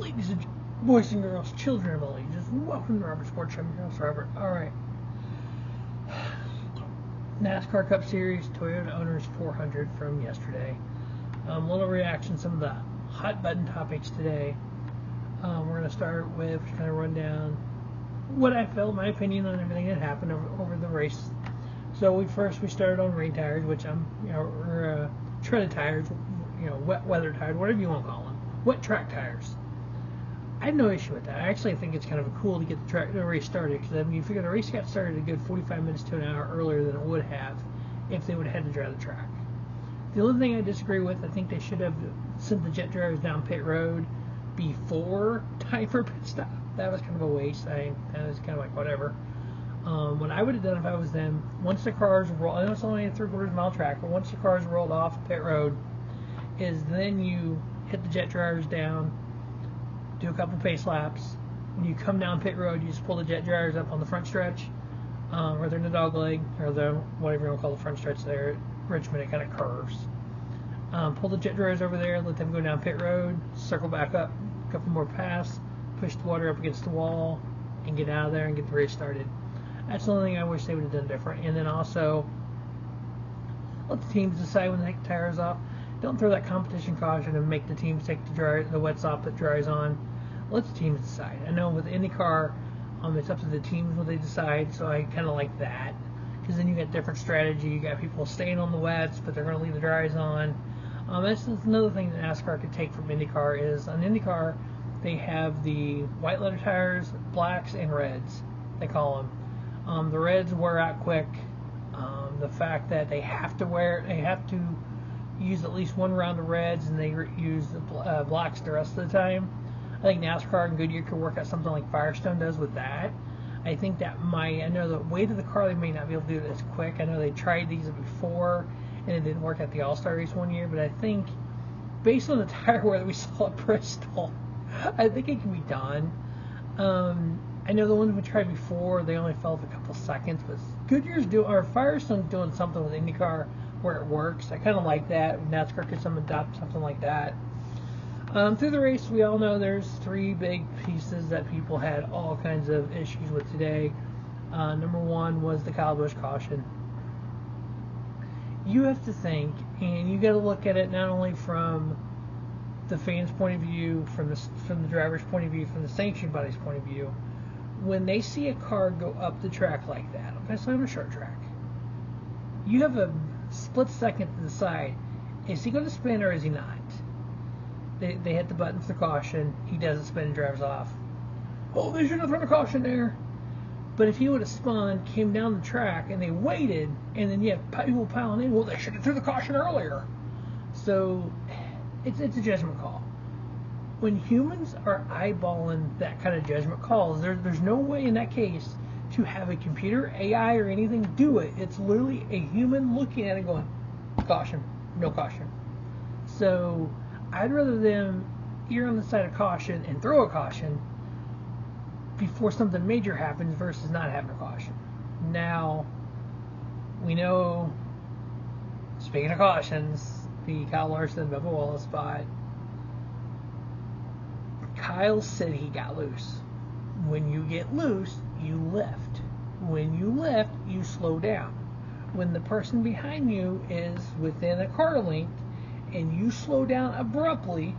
Ladies and boys and girls, children of all ages, welcome to Robert Sports Show. I'm your host, Robert. Alright. NASCAR Cup Series Toyota Owners 400 from yesterday. Little reaction to some of the hot button topics today. We're going to start with kind of run down what I felt, my opinion on everything that happened over the race. So we started on rain tires, which or treaded tires, wet weather tires, whatever you want to call them, wet track tires. I have no issue with that. I actually think it's kind of cool to get the race started, because you figure the race got started a good 45 minutes to an hour earlier than it would have if they would have had to drive the track. The only thing I disagree with, I think they should have sent the jet drivers down pit road before time for pit stop. That was kind of a waste. That was kind of like whatever. What I would have done if I was them, once the cars roll, I know it's only a 3/4 mile track, but once the cars rolled off pit road, is then you hit the jet drivers down, do a couple pace laps. When you come down pit road, you just pull the jet drivers up on the front stretch, or they're in the dog leg, or the whatever you want to call the front stretch there. At Richmond, it kind of curves. Pull the jet drivers over there, let them go down pit road, circle back up, a couple more pass, push the water up against the wall, and get out of there and get the race started. That's the only thing I wish they would have done different. And then also, let the teams decide when they take the tires off. Don't throw that competition caution and make the teams take the wets off that dries on. Let the teams decide. I know with IndyCar, it's up to the teams what they decide, so I kind of like that. Because then you get different strategy. You got people staying on the wets, but they're going to leave the dries on. That's another thing that NASCAR could take from IndyCar is, on IndyCar, they have the white letter tires, blacks, and reds, they call them. The reds wear out quick. The fact that they have to use at least one round of reds, and they use the blacks the rest of the time. I think NASCAR and Goodyear could work out something like Firestone does with that. I think that I know the weight of the car, they may not be able to do it as quick. I know they tried these before, and it didn't work at the All-Star race one year, but I think, based on the tire wear that we saw at Bristol, I think it can be done. I know the ones we tried before, they only fell a couple seconds, but Firestone's doing something with IndyCar where it works. I kind of like that. NASCAR could adopt something like that. Through the race, we all know there's three big pieces that people had all kinds of issues with today. Number one was the Kyle Busch caution. You have to think, and you got to look at it not only from the fans' point of view, from the driver's point of view, from the sanction body's point of view. When they see a car go up the track like that, especially on a short track, you have a split second to decide, is he going to spin or is he not? They hit the button for the caution. He doesn't spin and drives off. Oh, they shouldn't have thrown a caution there. But if he would have spun, came down the track, and they waited, and then you have people piling in, well, they should have threw the caution earlier. So it's a judgment call. When humans are eyeballing that kind of judgment calls, there's no way in that case to have a computer, AI, or anything do it. It's literally a human looking at it going, caution, no caution. So I'd rather them err on the side of caution and throw a caution before something major happens versus not having a caution. Now, we know, speaking of cautions, the Kyle Larson and Bubba Wallace spot, Kyle said he got loose. When you get loose, you lift. When you lift, you slow down. When the person behind you is within a car length and you slow down abruptly,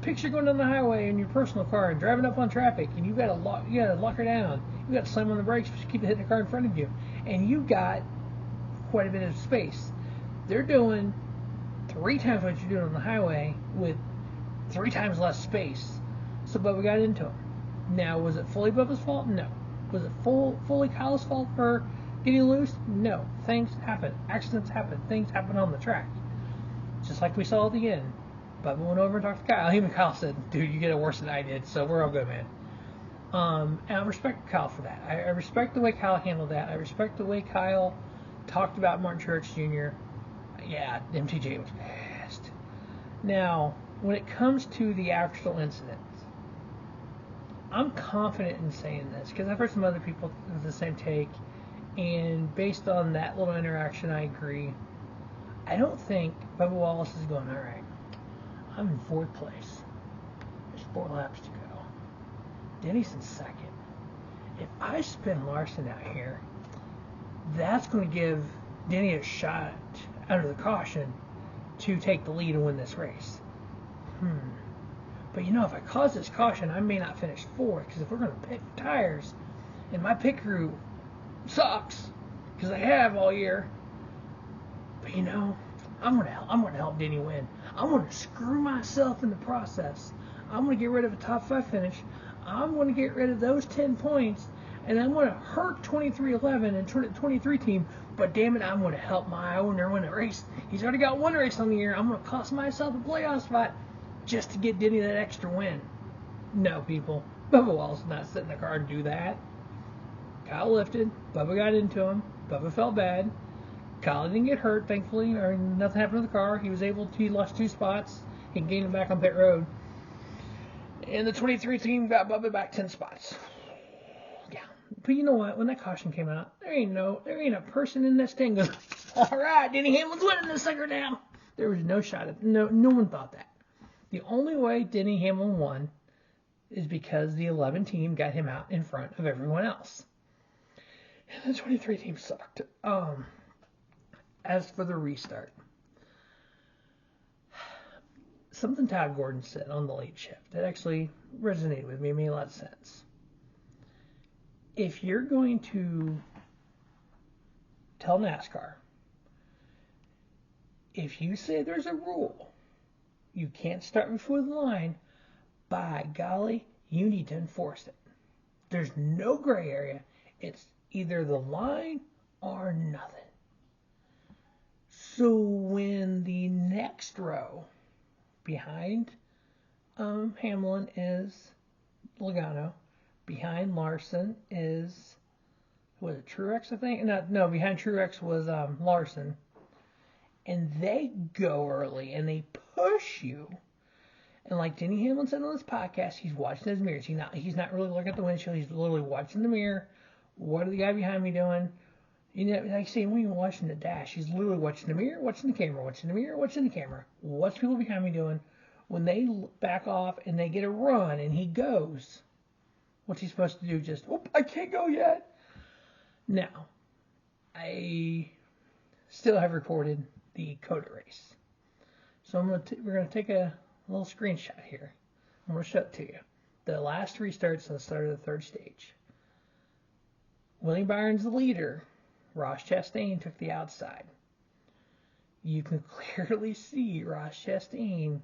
picture going down the highway in your personal car and driving up on traffic, and you gotta lock her down. You gotta slam on the brakes to keep hitting the car in front of you, and you got quite a bit of space. They're doing 3 times what you're doing on the highway with 3 times less space. So Bubba got into him. Now, was it fully Bubba's fault? No. Was it fully Kyle's fault for getting loose? No. Things happen. Accidents happen. Things happen on the track. Just like we saw at the end. Bubba went over and talked to Kyle. Even Kyle said, dude, you get it worse than I did, so we're all good, man. And I respect Kyle for that. I respect the way Kyle handled that. I respect the way Kyle talked about Martin Truex Jr. Yeah, MTJ was pissed. Now, when it comes to the actual incident, I'm confident in saying this because I've heard some other people with the same take, and based on that little interaction, I agree. I don't think Bubba Wallace is going, all right, I'm in 4th place. There's 4 laps to go. Denny's in second. If I spin Larson out here, that's going to give Denny a shot under the caution to take the lead and win this race. But if I cause this caution, I may not finish fourth, because if we're going to pick tires, and my pit crew sucks, because I have all year, but I'm going to help Denny win. I'm going to screw myself in the process. I'm going to get rid of a top 5 finish. I'm going to get rid of those 10 points, and I'm going to hurt 2311 and 23 team, but damn it, I'm going to help my owner win a race. He's already got one race on the year. I'm going to cost myself a playoff spot just to get Denny that extra win. No, people. Bubba Wallace's not sitting in the car and do that. Kyle lifted. Bubba got into him. Bubba felt bad. Kyle didn't get hurt, thankfully, or nothing happened to the car. He lost 2 spots. He gained it back on pit road. And the 23 team got Bubba back 10 spots. Yeah. But you know what? When that caution came out, there ain't a person in this thing goes, all right, Denny Hamlin's winning this sucker now. There was no shot at no one thought that. The only way Denny Hamlin won is because the 11 team got him out in front of everyone else. And the 23 team sucked. As for the restart, something Todd Gordon said on the late shift that actually resonated with me, made a lot of sense. If you're going to tell NASCAR, if you say there's a rule, you can't start before the line, by golly, you need to enforce it. There's no gray area. It's either the line or nothing. So when the next row behind Hamlin is Logano, behind Larson is, was it Truex, I think? No, behind Truex was Larson. And they go early and they push you. And like Denny Hamlin said on this podcast, he's watching his mirrors. He's not really looking at the windshield. He's literally watching the mirror. What are the guy behind me doing? Like I say, when you're watching the dash, he's literally watching the mirror, watching the camera, watching the mirror, watching the camera. What's people behind me doing? When they back off and they get a run and he goes, what's he supposed to do? Just, I can't go yet. Now, I still have recorded the Coda race. So we're going to take a little screenshot here. I'm going to show it to you. The last 3 starts and the start of the 3rd stage. Willie Byron's the leader. Ross Chastain took the outside. You can clearly see Ross Chastain,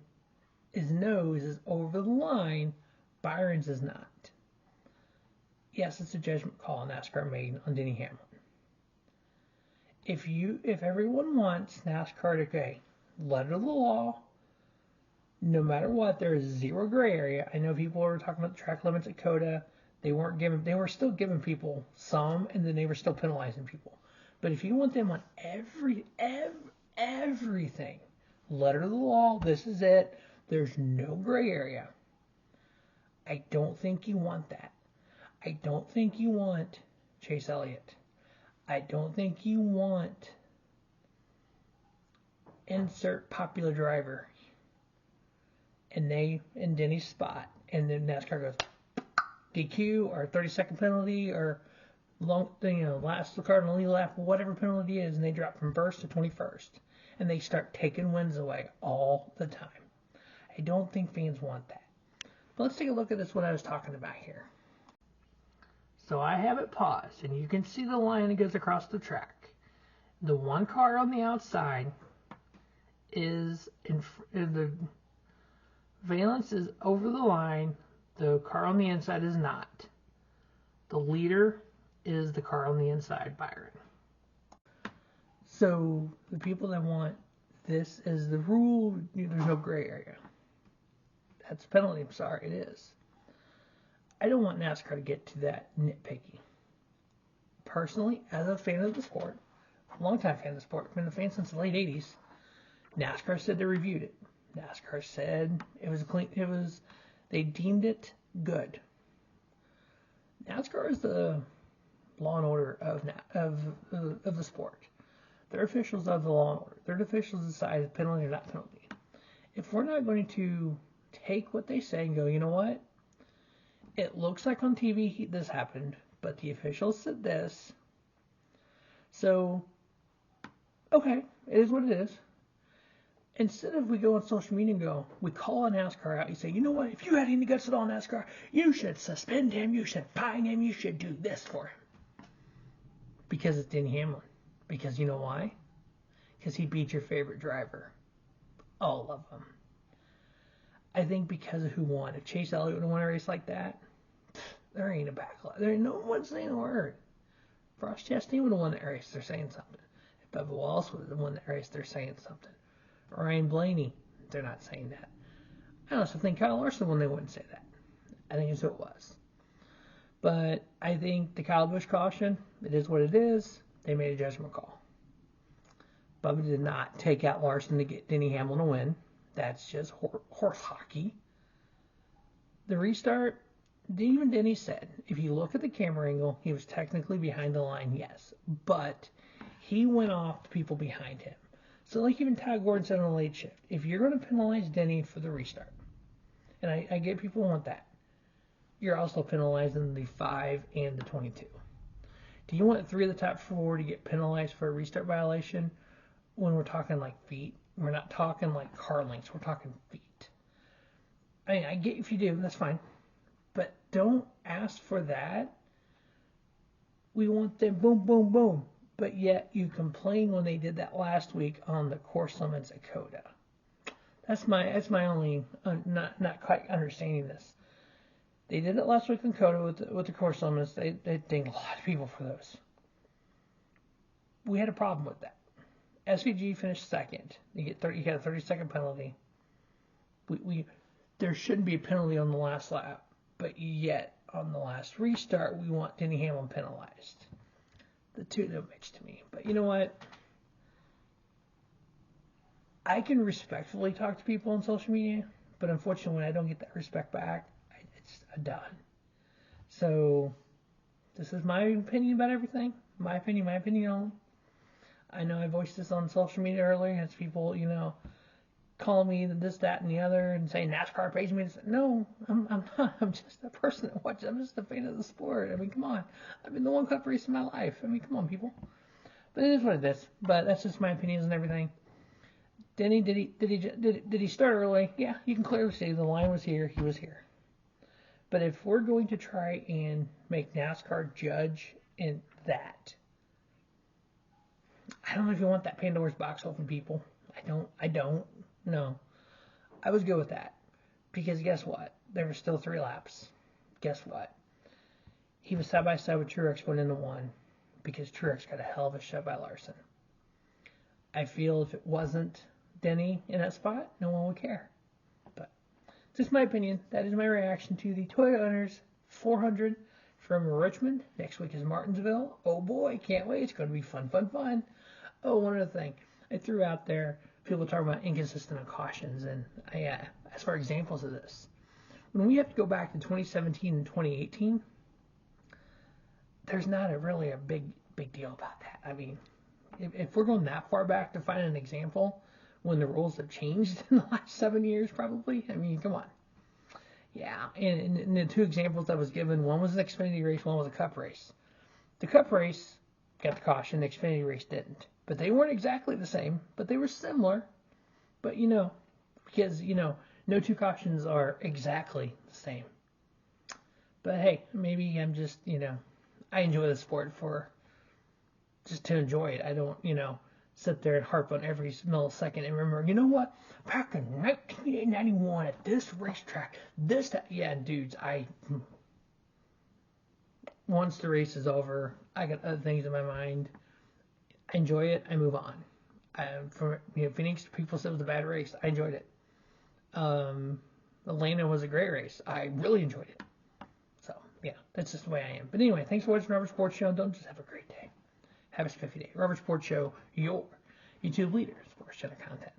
his nose is over the line. Byron's is not. Yes, it's a judgment call NASCAR made on Denny Hamlin. If everyone wants NASCAR to, letter of the law, no matter what, there is 0 gray area. I know people were talking about the track limits at COTA. They were still giving people some, and then they were still penalizing people. But if you want them on everything, letter of the law, this is it. There's no gray area. I don't think you want that. I don't think you want Chase Elliott. I don't think you want insert popular driver and Denny's spot, and then NASCAR goes DQ or 30-second penalty or last the card only lap, whatever penalty is, and they drop from first to 21st, and they start taking wins away all the time. I don't think fans want that. But let's take a look at this, what I was talking about here. So I have it paused, and you can see the line that goes across the track. The one car on the outside is the valence is over the line. The car on the inside is not. The leader is the car on the inside, Byron. So the people that want this as the rule, there's no gray area. That's a penalty. I'm sorry, it is. I don't want NASCAR to get to that nitpicky. Personally, as a fan of the sport, a long-time fan of the sport, been a fan since the late 80s, NASCAR said they reviewed it. NASCAR said it was clean. They deemed it good. NASCAR is the law and order of the sport. They're officials of the law and order. They're the officials decide penalty or not penalty. If we're not going to take what they say and go, you know what? It looks like on TV this happened, but the officials said this. So, okay, it is what it is. Instead of we go on social media and go, we call a NASCAR out, you say, you know what, if you had any guts at all NASCAR, you should suspend him, you should fine him, you should do this for him. Because it's Denny Hamlin. Because you know why? Because he beat your favorite driver. All of them. I think because of who won. If Chase Elliott would have won a race like that, there ain't a backlash. There ain't no one saying a word. Frost Chastain would have won that race, they're saying something. If Bubba Wallace would have won that race, they're saying something. Ryan Blaney, they're not saying that. I also think Kyle Larson won, they wouldn't say that. I think it's who it was. But I think the Kyle Busch caution, it is what it is. They made a judgment call. Bubba did not take out Larson to get Denny Hamlin to win. That's just horse hockey. The restart, even Denny said, if you look at the camera angle, he was technically behind the line, yes. But he went off the people behind him. So like even Todd Gordon said on the late shift, if you're going to penalize Denny for the restart, and I get people want that, you're also penalizing the 5 and the 22. Do you want 3 of the top 4 to get penalized for a restart violation when we're talking like feet? We're not talking like car lengths. We're talking feet. I mean, I get if you do, that's fine. But don't ask for that. We want them boom, boom, boom. But yet you complain when they did that last week on the course limits at Coda. That's my only not quite understanding this. They did it last week in Coda with the course limits. They dinged a lot of people for those. We had a problem with that. SVG finished second. You got a 30-second penalty. There shouldn't be a penalty on the last lap, but yet on the last restart we want Denny Hamlin penalized. The two don't mix to me. But you know what? I can respectfully talk to people on social media, but unfortunately when I don't get that respect back, I'm done. So this is my opinion about everything. My opinion only. I know I voiced this on social media earlier. It's people, calling me this, that, and the other, and saying NASCAR pays me. No, I'm not. I'm just a person that watches. I'm just a fan of the sport. I mean, come on. I've been the one cup race in my life. I mean, come on, people. But it is what it is. But that's just my opinions and everything. Denny, did he start early? Yeah, you can clearly see the line was here. He was here. But if we're going to try and make NASCAR judge in that, I don't know if you want that Pandora's box open, people. I don't. No. I was good with that. Because guess what? There were still 3 laps. Guess what? He was side by side with Truex going into 1. Because Truex got a hell of a shot by Larson. I feel if it wasn't Denny in that spot, no one would care. But just my opinion. That is my reaction to the Toyota Owners 400 from Richmond. Next week is Martinsville. Oh boy, can't wait. It's going to be fun. Oh, one other thing. I threw out there, people talk about inconsistent cautions, and I as for examples of this. When we have to go back to 2017 and 2018, there's not really a big deal about that. I mean, if we're going that far back to find an example when the rules have changed in the last 7 years, probably, I mean, come on. Yeah, and the 2 examples that was given, one was an Xfinity race, one was a Cup race. The Cup race got the caution, the Xfinity race didn't. But they weren't exactly the same, but they were similar. But, because, no 2 cautions are exactly the same. But, hey, maybe I'm just, I enjoy the sport just to enjoy it. I don't, sit there and harp on every millisecond and remember, you know what? Back in 1991 at this racetrack, yeah, dudes, once the race is over, I got other things in my mind. I enjoy it. I move on. Phoenix, people said it was a bad race. I enjoyed it. Atlanta was a great race. I really enjoyed it. So, yeah, that's just the way I am. But anyway, thanks for watching Robert Sports Show. Don't just have a great day. Have a spiffy day. Robert Sports Show, your YouTube leader, sports channel content.